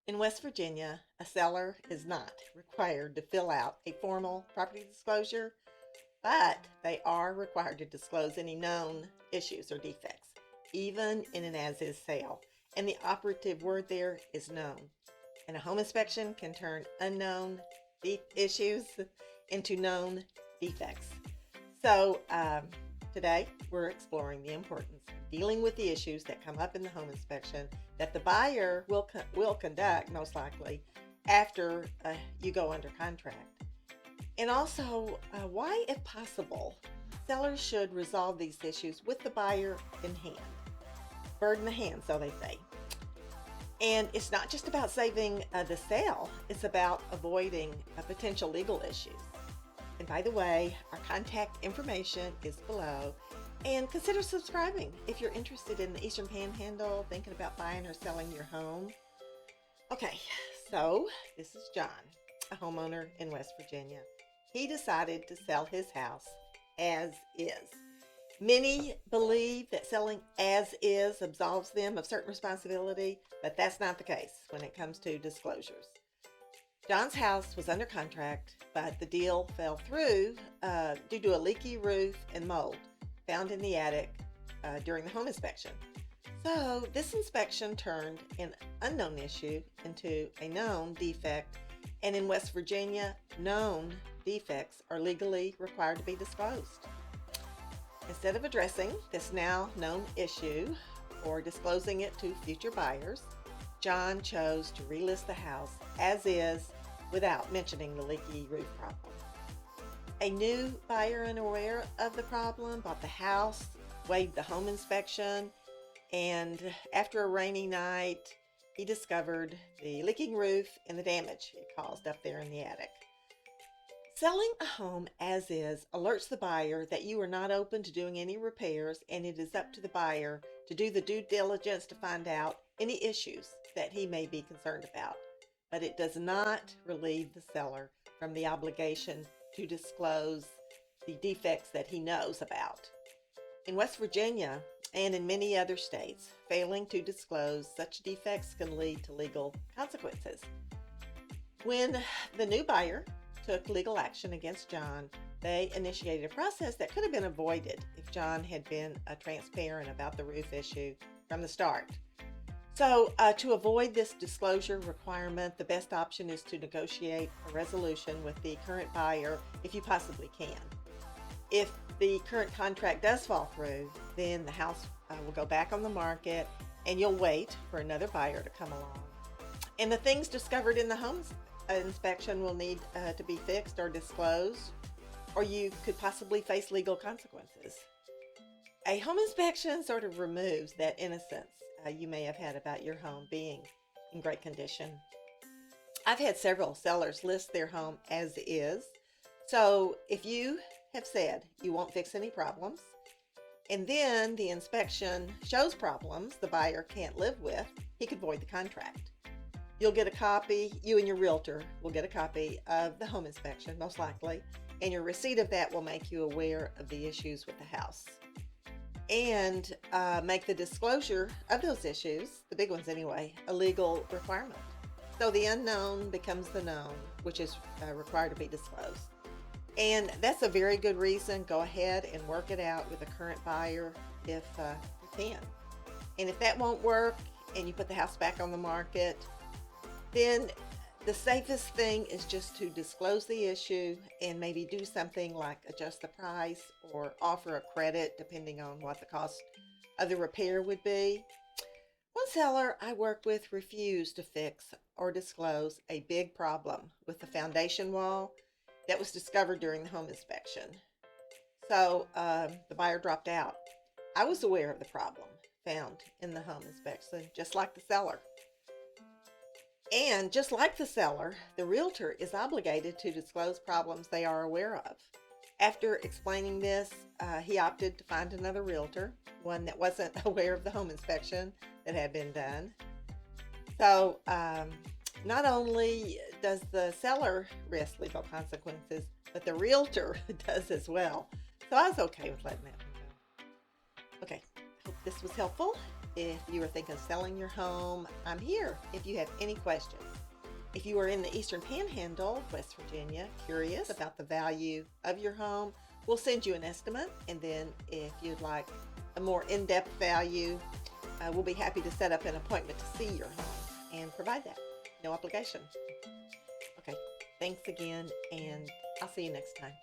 In West Virginia, a seller is not required to fill out a formal property disclosure, but they are required to disclose any known issues or defects, even in an as is sale. And the operative word there is known. And a home inspection can turn unknown issues into known defects. So today we're exploring the importance of dealing with the issues that come up in the home inspection that the buyer will conduct most likely after you go under contract. And also why, if possible, sellers should resolve these issues with the buyer in hand. Bird in the hand, so they say. And it's not just about saving the sale, it's about avoiding potential legal issues. And by the way, our contact information is below. And consider subscribing if you're interested in the Eastern Panhandle, thinking about buying or selling your home. Okay, so this is John, a homeowner in West Virginia. He decided to sell his house as is. Many believe that selling as is absolves them of certain responsibility, but that's not the case when it comes to disclosures. John's house was under contract, but the deal fell through due to a leaky roof and mold found in the attic during the home inspection. So this inspection turned an unknown issue into a known defect, and in West Virginia, known defects are legally required to be disclosed. Instead of addressing this now known issue or disclosing it to future buyers, John chose to relist the house as is without mentioning the leaky roof problem. A new buyer, unaware of the problem, bought the house, waived the home inspection, and after a rainy night, he discovered the leaking roof and the damage it caused up there in the attic. Selling a home as is alerts the buyer that you are not open to doing any repairs, and it is up to the buyer to do the due diligence to find out any issues that he may be concerned about. But it does not relieve the seller from the obligation to disclose the defects that he knows about. In West Virginia and in many other states, failing to disclose such defects can lead to legal consequences. When the new buyer took legal action against John, they initiated a process that could have been avoided if John had been transparent about the roof issue from the start. So to avoid this disclosure requirement, the best option is to negotiate a resolution with the current buyer if you possibly can. If the current contract does fall through, then the house will go back on the market and you'll wait for another buyer to come along. And the things discovered in the home inspection will need to be fixed or disclosed, or you could possibly face legal consequences. A home inspection sort of removes that innocence you may have had about your home being in great condition. I've had several sellers list their home as is. So if you have said you won't fix any problems, and then the inspection shows problems the buyer can't live with, he could void the contract. You'll get a copy, you and your realtor will get a copy of the home inspection, most likely, and your receipt of that will make you aware of the issues with the house. And make the disclosure of those issues, the big ones anyway, a legal requirement. So the unknown becomes the known, which is required to be disclosed. And that's a very good reason. Go ahead and work it out with a current buyer if you can. And if that won't work and you put the house back on the market, then the safest thing is just to disclose the issue and maybe do something like adjust the price or offer a credit depending on what the cost of the repair would be. One seller I worked with refused to fix or disclose a big problem with the foundation wall that was discovered during the home inspection. So the buyer dropped out. I was aware of the problem found in the home inspection, just like the seller. And just like the seller, the realtor is obligated to disclose problems they are aware of. After explaining this, he opted to find another realtor, one that wasn't aware of the home inspection that had been done. So not only does the seller risk legal consequences, but the realtor does as well. So I was okay with letting that one go. Okay, hope this was helpful. If you are thinking of selling your home, I'm here if you have any questions. If you are in the Eastern Panhandle, West Virginia, curious about the value of your home, we'll send you an estimate. And then if you'd like a more in-depth value, we'll be happy to set up an appointment to see your home and provide that. No obligation. Okay, thanks again, and I'll see you next time.